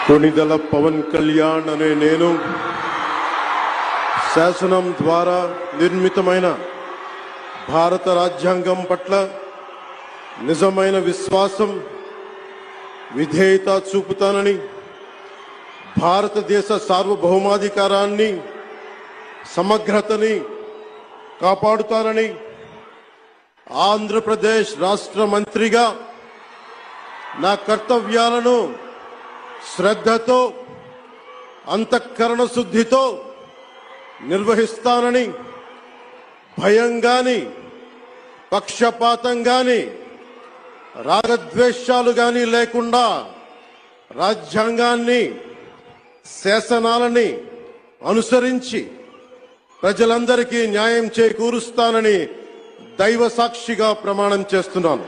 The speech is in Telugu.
కొణిదెల పవన్ కళ్యాణ్ అనే నేను శాసనం ద్వారా నిర్మితమైన భారత రాజ్యాంగం పట్ల నిజమైన విశ్వాసం విధేయత చూపుతానని, భారతదేశ సార్వభౌమాధికారాన్ని సమగ్రతని కాపాడుతానని, ఆంధ్రప్రదేశ్ రాష్ట్ర మంత్రిగా నా కర్తవ్యాలను శ్రద్ధతో అంతఃకరణ శుద్ధితో నిర్వహిస్తానని, భయం గాని పక్షపాతం గాని రాగద్వేషాలు గాని లేకుండా రాజ్యాంగాన్ని శాసనాలని అనుసరించి ప్రజలందరికీ న్యాయం చేకూరుస్తానని దైవ సాక్షిగా ప్రమాణం చేస్తున్నాను.